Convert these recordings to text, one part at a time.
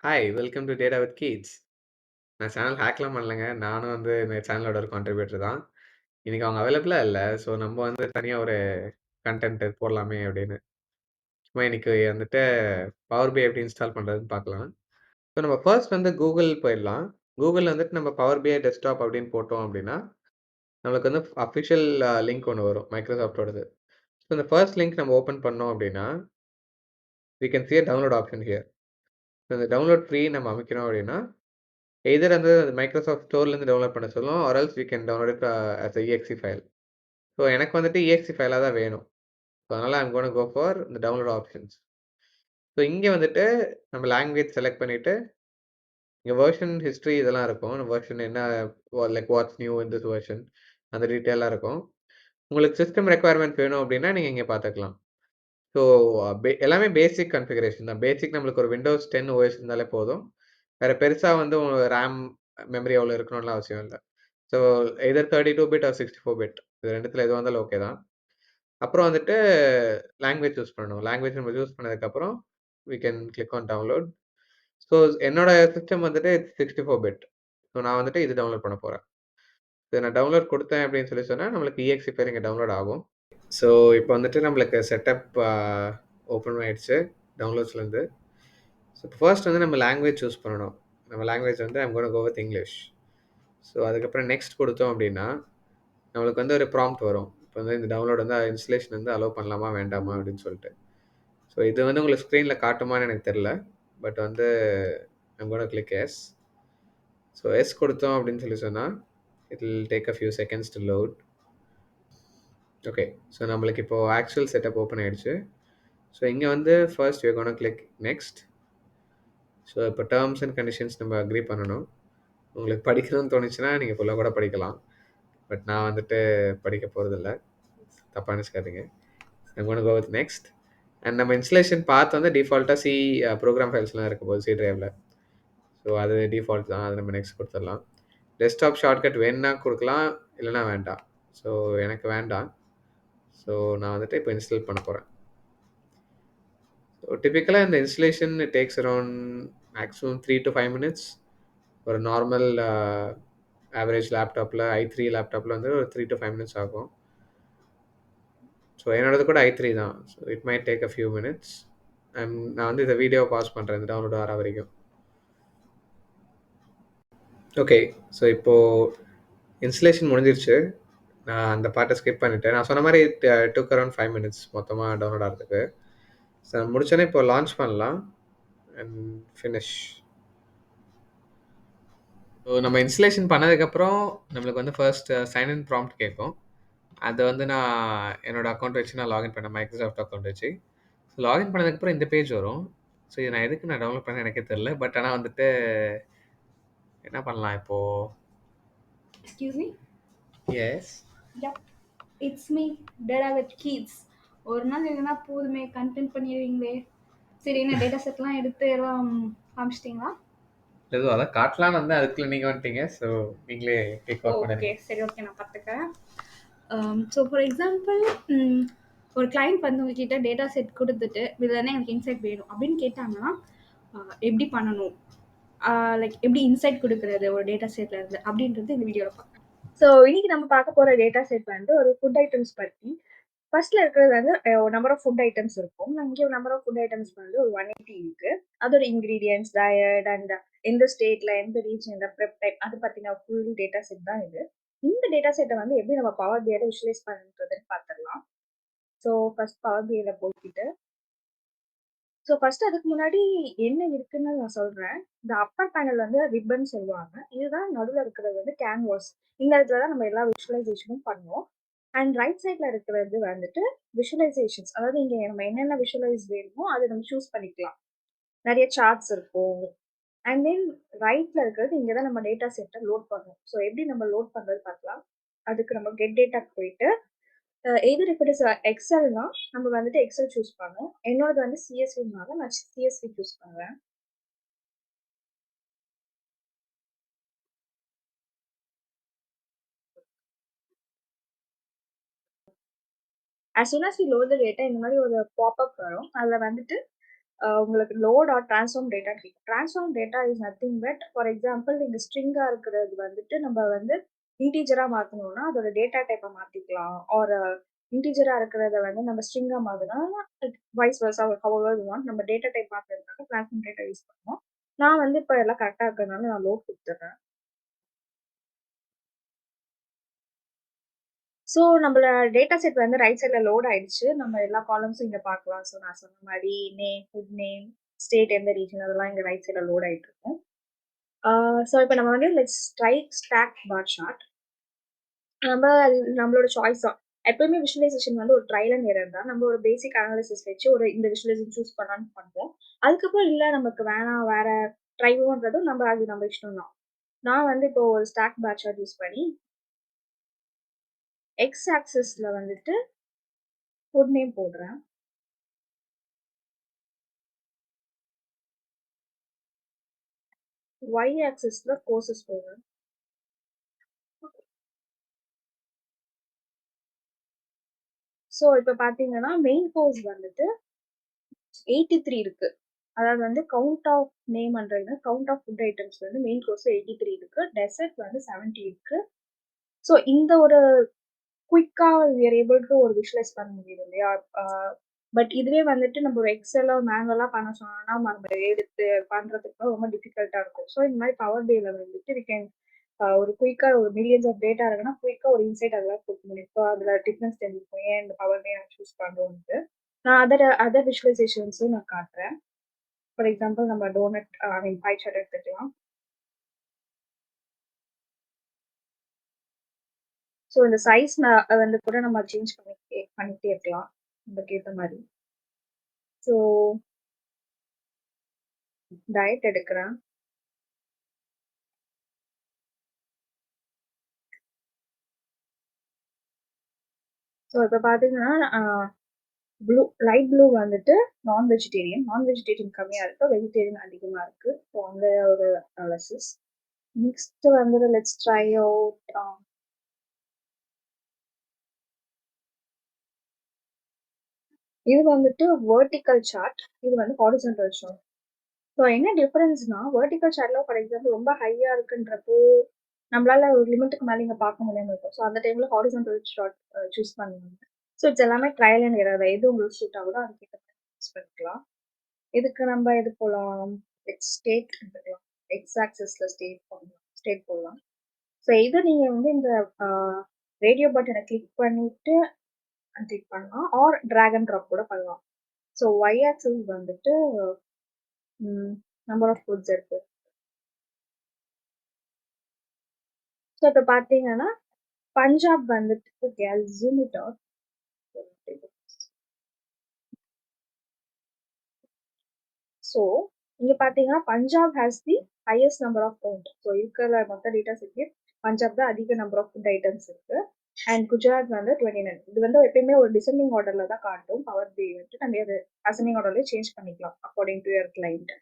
Hi! Welcome to data with kids. நான் channel ஹேக்லாம் பண்ணலங்க. நானும் இந்த சேனலோட ஒரு கான்ட்ரிபியூட்டர் தான். இன்னைக்கு அவங்க அவைலபிளா இல்ல. ஸோ நம்ம தனியா ஒரு கன்டென்ட் போடலாமே அப்படின்னு. சும்மா இன்னைக்கு பவர் BI எப்படி இன்ஸ்டால் பண்றதுன்னு பார்க்கலாம். ஸோ நம்ம ஃபர்ஸ்ட் Google போயிடலாம். Googleல நம்ம பவர் BI டெஸ்க்டாப் அப்படின்னு போட்டோம் அப்படின்னா, நம்மளுக்கு அஃபிஷியல் லிங்க் ஒண்ணு வரும். மைக்ரோசாஃப்ட்டோடது. ஸோ இந்த ஃபர்ஸ்ட் லிங்க் நம்ம ஓப்பன் பண்ணோம் அப்படின்னா, we can see a download option here. இந்த டவுன்லோட் ஃப்ரீ நம்ம அமைக்கிறோம் அப்படின்னா எய்தர் மைக்ரோசாஃப்ட் ஸ்டோர்லேருந்து டவுன்லோட் பண்ண சொல்லும். Or else we can download it as a EXE file. So எனக்கு EXE ஃபைலா தான் வேணும். ஸோ அதனால ஐம் கோனா கோ ஃபார் இந்த டவுன்லோட் ஆப்ஷன்ஸ். ஸோ இங்க நம்ம லாங்குவேஜ் செலக்ட் பண்ணிட்டு, இங்க வெர்ஷன் ஹிஸ்டரி இதெல்லாம் இருக்கும். வெர்ஷன் என்ன like what's new in this version அந்த டீட்டெயிலா இருக்கும். உங்களுக்கு சிஸ்டம் ரெக்வயர்மென்ட் வேணும் அப்படின்னா, நீங்க இங்க பார்த்துக்கலாம். ஸோ எல்லாமே பேசிக் கான்ஃபிகரேஷன் தான். பேசிக் நம்மளுக்கு ஒரு விண்டோஸ் 10 OS இருந்தாலே போதும். வேற பெருசா ரேம், மெமரி எவ்வளோ இருக்கணும்லாம் அவசியம் இல்ல. So either 32 bit or 64 bit. இது 2த்துல எதுவா இருந்தாலும் ஓகே தான். அப்புறம் லாங்குவேஜ் சூஸ் பண்ணணும். லாங்குவேஜ் நம்ம சூஸ் பண்ணதுக்கப்புறம் we can click on download. So என்னோட சிஸ்டம் 64 பிட். ஸோ நான் இது டவுன்லோட் பண்ண போறேன். இத நான் டவுன்லோட் குடுத்தேன் அப்படின்னு சொன்னா, நம்மளுக்கு EXE ஃபைல் இங்க டவுன்லோட் ஆகும். ஸோ இப்போ நம்மளுக்கு செட்டப் ஓப்பன் ஆயிடுச்சு டவுன்லோட்ஸ்லேருந்து. ஸோ ஃபர்ஸ்ட் நம்ம லாங்குவேஜ் சூஸ் பண்ணணும். நம்ம language I'm gonna go with English. So அதுக்கப்புறம் நெக்ஸ்ட் கொடுத்தோம் அப்படின்னா, நம்மளுக்கு ஒரு ப்ராம்ப்ட் வரும். இப்போ இந்த டவுன்லோட் இன்ஸ்டலேஷன் அலோவ் பண்ணலாமா வேண்டாமா அப்படின்னு சொல்லிட்டு. ஸோ இது உங்களுக்கு ஸ்க்ரீனில் காட்டுமான்னு எனக்கு தெரில. But I'm gonna click yes. So yes கொடுத்தோம் அப்படின்னு சொன்னால் it will take a few seconds to load. Okay. So நம்மளுக்கு இப்போது ஆக்சுவல் செட்டப் ஓப்பன் ஆயிடுச்சு. ஸோ இங்கே first we are gonna click next. So இப்போ டேர்ம்ஸ் அண்ட் கண்டிஷன்ஸ் நம்ம agree பண்ணணும். உங்களுக்கு படிக்கணும்னு தோணுச்சுன்னா நீங்கள் ஃபுல்லாக கூட படிக்கலாம். பட் நான் படிக்க போகிறதில்ல. தப்பாக நினச்சிக்காதீங்க. I'm gonna go with next. And நம்ம இன்ஸ்டலேஷன் பாத் டிஃபால்ட்டாக ப்ரோக்ராம் ஃபைல்ஸ்லாம் இருக்க போகுது சி டிரைவில். ஸோ அது டிஃபால்ட் தான். அது நம்ம நெக்ஸ்ட் கொடுத்துடலாம். டெஸ்க்டாப் ஷார்ட்கட் வேணுன்னா கொடுக்கலாம், இல்லைனா வேண்டாம். ஸோ எனக்கு வேண்டாம். ஸோ நான் இப்போ இன்ஸ்டால் பண்ண போகிறேன். ஸோ டிப்பிக்கலாக இந்த installation takes around maximum 3 to 5 minutes. ஒரு நார்மல் ஆவரேஜ் லேப்டாப்பில் i3 லேப்டாப்பில் ஒரு 3 to 5 மினிட்ஸ் ஆகும். ஸோ என்னோடது கூட i3 தான். So it might take a few minutes. நான் இந்த வீடியோவை பாஸ் பண்ணுறேன் இந்த டவுன்லோட் ஆகிற வரைக்கும். ஓகே. ஸோ இப்போது இன்ஸ்டலேஷன் முடிஞ்சிருச்சு. நான் அந்த பார்ட்டை ஸ்கிப் பண்ணிட்டேன். நான் சொன்ன மாதிரி டுக் அரவுண்ட் 5 மினிட்ஸ் மொத்தமாக டவுன்லோட் ஆகிறதுக்கு. ஸோ முடிச்சோன்னே இப்போ லான்ச் பண்ணலாம் அண்ட் ஃபினிஷ். ஸோ நம்ம இன்ஸ்டலேஷன் பண்ணதுக்கப்புறம் நம்மளுக்கு ஃபர்ஸ்ட் சைன் இன் ப்ராம்ப்ட் கேட்கும். அதை நான் என்னோட அக்கௌண்ட் வச்சு நான் லாகின் பண்ணேன், மைக்ரோசாஃப்ட் அக்கௌண்ட் வச்சு. ஸோ லாகின் பண்ணதுக்கப்புறம் இந்த பேஜ் வரும். ஸோ இது நான் டவுன்லோட் பண்ணேன் எனக்கே தெரில. பட் ஆனால் என்ன பண்ணலாம் இப்போது? Excuse me? Yes. Yep, it's me, Data with Kids. ஒரு நாள் இல்லைன்னா போதுமே கண்டென்ட் பண்ணிடுவீங்களே. சரி, என்ன டேட்டா செட்லாம் எடுத்து எல்லாம் காமிச்சிட்டிங்களா? இல்லை அதான் காட்டலான்னு அதுக்குள்ளே நீங்கள் வந்துட்டீங்க. ஸோ நீங்களே டேக் ஓவர் ஓகே, பண்ணுங்க. சரி, ஓகே, நான் பார்த்துக்கிறேன். ஸோ ஃபார் எக்ஸாம்பிள், ஒரு கிளைண்ட் உங்ககிட்ட டேட்டா செட் கொடுத்துட்டு இதில் எனக்கு இன்சைட் வேணும் அப்படின்னு கேட்டாங்கன்னா எப்படி பண்ணணும், லைக் எப்படி இன்சைட் கொடுக்குறது ஒரு டேட்டா செட்ல இருந்து அப்படின்றது இந்த வீடியோவில் பார்க்கலாம். ஸோ இன்னைக்கு நம்ம பார்க்க போகிற டேட்டா செட் ஒரு ஃபுட் ஐட்டம்ஸ் பற்றி. ஃபர்ஸ்ட்ல இருக்கிறது நம்பர் ஆஃப் ஃபுட் ஐட்டம்ஸ் இருக்கும். இங்கே நம்பர் ஆஃப் ஃபுட் ஐட்டம்ஸ் ஒரு 180 இருக்கு. அதோட இன்கிரீடியன்ஸ், டயட் அண்ட் எந்த ஸ்டேட்ல எந்த ரீஜன், எந்த ப்ரெப் டைப் அது பத்தின ஃபுல் டேட்டா செட் தான் இது. இந்த டேட்டா செட்டை எப்படி நம்ம பவர் பிஐல விஷுவலைஸ் பண்ணுறதுன்னு பார்த்துடலாம். ஸோ ஃபர்ஸ்ட் பவர் பிஐல போய்கிட்டு, ஸோ ஃபர்ஸ்ட் அதுக்கு முன்னாடி என்ன இருக்குன்னு நான் சொல்றேன். இந்த அப்பர் பேனல் ரிப்பன் சொல்லுவாங்க. இதுதான் நடுவில் இருக்கிறது கேன்வாஸ். இந்த இடத்துல தான் நம்ம எல்லா விஷுவலைசேஷனும் பண்ணுவோம். அண்ட் ரைட் சைட்ல இருக்கிறது விஷுவலைசேஷன்ஸ். அதாவது இங்க நம்ம என்னென்ன விஷுவலைஸ் வேணுமோ அதை நம்ம சூஸ் பண்ணிக்கலாம். நிறைய சார்ட்ஸ் இருக்கும். அண்ட் தென் ரைட்ல இருக்கிறது இங்கே தான் நம்ம டேட்டா செட்டை லோட் பண்ணுவோம். ஸோ எப்படி நம்ம லோட் பண்ணுறது பார்க்கலாம். அதுக்கு நம்ம கெட் டேட்டாக்கு போயிட்டு எதிர் இப்போ எக்ஸல்னா நம்ம எக்ஸல் சூஸ் பண்ணுவோம். என்னோடது சிஎஸ்வினால நான் சிஎஸ்வி சூஸ் பண்ணுவேன். as soon as we load the data இந்த மாதிரி ஒரு பாப்அப் வரும். அதில் உங்களுக்கு லோட் ஆர் ட்ரான்ஸ்ஃபார்ம் டேட்டா கேட்கும். Transform data is nothing but for example இந்த ஸ்ட்ரிங்கா இருக்கிறது வந்துட்டு நம்ம வந்து இன்டீஜரா மாத்தணும்னா அதோட டேட்டா டைப்பை மாத்திக்கலாம். ஒரு இன்டீஜரா இருக்கிறத வந்து நம்ம ஸ்ட்ரிங்கா மாத்தினா vice versa however we want நம்ம டேட்டா டைப் மாத்துறதுக்காக ட்ரான்ஸ்ஃபார்ம் டேட்டா யூஸ் பண்ணுவோம். நான் வந்து இப்போ எல்லாம் கரெக்டாக இருக்கிறதுனால நான் லோட் கொடுத்துட்றேன். ஸோ நம்மள டேட்டா செட் வந்து ரைட் சைடில் லோட் ஆயிடுச்சு. நம்ம எல்லா காலம்ஸும் இங்கே பார்க்கலாம். ஸோ நான் சொன்ன மாதிரி நேம், ஃபுட் நேம், ஸ்டேட் எந்த ரீஜன் அதெல்லாம் இங்கே ரைட் சைடில் லோட் ஆகிட்டு இருக்கும். ஸோ இப்போ நம்ம வந்து let's try stack bar chart. நம்ம நம்மளோட சாய்ஸ் தான். எப்பவுமே விஷுவலைசேஷன் வந்து ஒரு ட்ரையல் அண்ட் எரர் தான். நம்ம ஒரு பேசிக் அனாலிசிஸ் வச்சு ஒரு இந்த விஷுவலைசேஷன் சூஸ் பண்ணலான்னு பண்ணுவோம். அதுக்கப்புறம் இல்லை நமக்கு வேணாம் வேற ட்ரை பண்ணுறதும் நம்ம இஷ்டம் தான். நான் வந்து இப்போ ஒரு ஸ்டாக் பார் சார்ட் யூஸ் பண்ணி எக்ஸ் ஆக்சிஸ்ல வந்துட்டு ஃபுட் நேம் போடுறேன். ஒய் ஆக்சிஸ்ல கோர்சஸ் போடுறேன். ஸோ இப்போ பார்த்தீங்கன்னா மெயின் கோர்ஸ் வந்துட்டு 83 இருக்கு. அதாவது வந்து count of name and count of food items வந்து மெயின் கோர்ஸ் 83 இருக்கு. டெசர்ட் வந்து 70 இருக்கு. ஸோ இந்த ஒரு குயிக்கா we are able to ஒரு விஷுவலைஸ் பண்ண முடியுது இல்லையா? பட் இதுவே வந்துட்டு நம்ம ஒரு எக்ஸெல்லாம் மேனுவலா பண்ண சொன்னோம்னா நம்ம எடுத்து பண்றதுக்கு ரொம்ப டிஃபிகல்ட்டா இருக்கும். ஸோ இந்த மாதிரி பவர் பிஐல வந்துட்டு we can ஒரு குயிக்கா ஒரு மில்லியன்ஸ் ஆஃப் டேட்டா இருக்குன்னா குயிக்கா ஒரு இன்சைட் அதெல்லாம் கொடுக்க முடியும். ஸோ அதுல டிஃபரன்ஸ் தெரிஞ்சுக்கும் ஏன் இந்த பவர் பிஐ நான் சூஸ் பண்றோம்ட்டு. நான் அதர் விஷுவலைசேஷன்ஸும் நான் காட்டுறேன். ஃபார் எக்ஸாம்பிள் நம்ம டோனட் ஐ மீன் பை சார்ட் எடுத்துக்கலாம். ஸோ இந்த சைஸ் வந்து கூட நம்ம சேஞ்ச் பண்ணிட்டே இருக்கலாம் நமக்கு ஏற்ற மாதிரி. ஸோ டயட் எடுக்கிறேன். ஸோ இப்போ பார்த்தீங்கன்னா ப்ளூ லைட் ப்ளூ வந்துட்டு நான் வெஜிடேரியன் கம்மியாக இருக்கு, வெஜிடேரியன் அதிகமாக இருக்கு. ஸோ அந்த ஒரு அனாலிசிஸ். நெக்ஸ்ட் வந்துட்டு லெட்ஸ் ட்ரை அவுட் இது வந்துட்டு வெர்டிக்கல் சார்ட், இது வந்து ஹாரிசான்டல் சார்ட். ஸோ என்ன டிஃபரன்ஸ்னா வெர்டிக்கல் சார்ட்ல ஃபார் எக்ஸாம்பிள் ரொம்ப ஹையா இருக்குன்றப்போ நம்மளால ஒரு லிமிட்டுக்கு மேலே இங்கே பார்க்க முடியாம இருக்கும். ஸோ அந்த டைம்ல ஹாரிசான்டல் சார்ட் சூஸ் பண்ணுவாங்க. ஸோ இட்ஸ் எல்லாமே ட்ரையல் அண்ட் எரர். எது உங்களுக்கு சூட் ஆகுதோ அதுக்கேற்ற மாதிரி யூஸ் பண்ணிக்கலாம். இதுக்கு நம்ம எது போகலாம், ஸ்டேட் எடுத்துக்கலாம். எக்ஸ் ஆக்சிஸ்ல ஸ்டேட் போடலாம். ஸோ இது நீங்க வந்து இந்த ரேடியோ பட்டனை கிளிக் பண்ணிட்டு கிளிக் பண்ணலாம், ஆர் டிராக் அண்ட் ட்ராப் கூட பண்ணலாம். ஸோ ஒய் ஆக்சிஸ் வந்துட்டு நம்பர் ஆஃப் ஃபுட்ஸ் இருக்கு. ஸோ இப்போ பார்த்தீங்கன்னா பஞ்சாப் வந்துட்டு ஜூம் இட் அவுட். ஸோ இங்க பார்த்தீங்கன்னா Punjab has the highest number of count. So இருக்கிற மொத்த டேட்டா செட்லேயே பஞ்சாப் தான் அதிக நம்பர் ஆஃப் ஃபுட் ஐட்டம்ஸ் இருக்கு. அண்ட் குஜராத் வந்து 29. இது வந்து எப்பயுமே ஒரு டிசெண்டிங் ஆர்டர்ல தான் காட்டும். பவர் பி வந்துட்டு நம்ம அது அசெண்டிங் ஆர்டர்லேயே சேஞ்ச் பண்ணிக்கலாம் according to your client.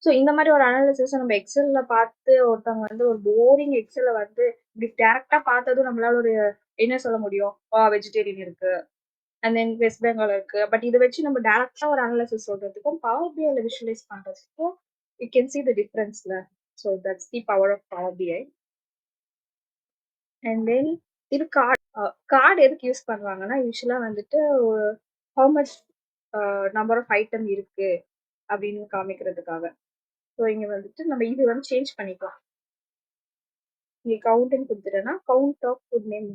So இந்த மாதிரி ஒரு அனாலிசிஸ் நம்ம எக்ஸல்ல பார்த்து ஒருத்தவங்க வந்து ஒரு போரிங் எக்ஸல்ல வந்து இப்படி டேரக்டா பார்த்ததும் நம்மளால ஒரு என்ன சொல்ல முடியும், வெஜிடேரியன் இருக்கு அண்ட் தென் வெஸ்ட் பெங்கால் இருக்கு. பட் இதை வச்சு நம்ம டேரக்டா ஒரு அனாலிசிஸ் சொல்றதுக்கும் பவர் பிஐல விஷுவலைஸ் பண்றதுக்கும் யூ கேன் சி த டிஃபரன்ஸ்ல. So that's the power of power BI. And then இது கார்டு எதுக்கு யூஸ் பண்ணுவாங்கன்னா யூஸ்வலா வந்துட்டு how much number of item இருக்கு அப்படின்னு காமிக்கிறதுக்காக. ஸோ இங்க வந்துட்டு நம்ம இது வந்து சேஞ்ச் பண்ணிக்கலாம். இங்க கவுண்ட்னு கொடுத்துட்டேன்னா count of food name.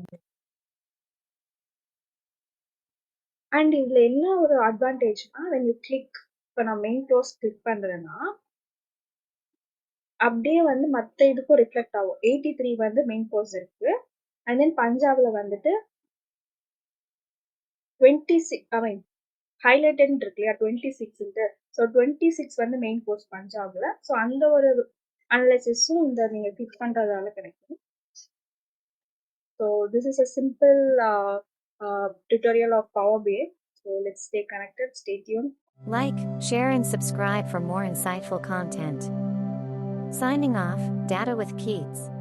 And இதுல என்ன ஒரு அட்வான்டேஜ்னா when you click, இப்போ நான் மெயின் க்ளோஸ் கிளிக் பண்றேன்னா அப்படியே வந்து மற்ற இதுக்கும் ரிஃப்ளெக்ட் ஆகும். 83 வந்து மெயின் கோர்ஸ் இருக்கு. அண்ட் தென் பஞ்சாப்ல வந்துட்டு 26 ஐ மீன் ஹைலைட்டட் இருக்கு இல்லையா 26. ஸோ 26 வந்து மெயின் கோர்ஸ் பஞ்சாப்ல. ஸோ அந்த ஒரு அனலைசிஸும் இந்த நீங்க கிளிக் பண்றதால கிடைக்கும். So this is a simple tutorial of Power BI. So let's stay connected, stay tuned. Like, share and subscribe for more insightful content. Signing off, Data with Keats.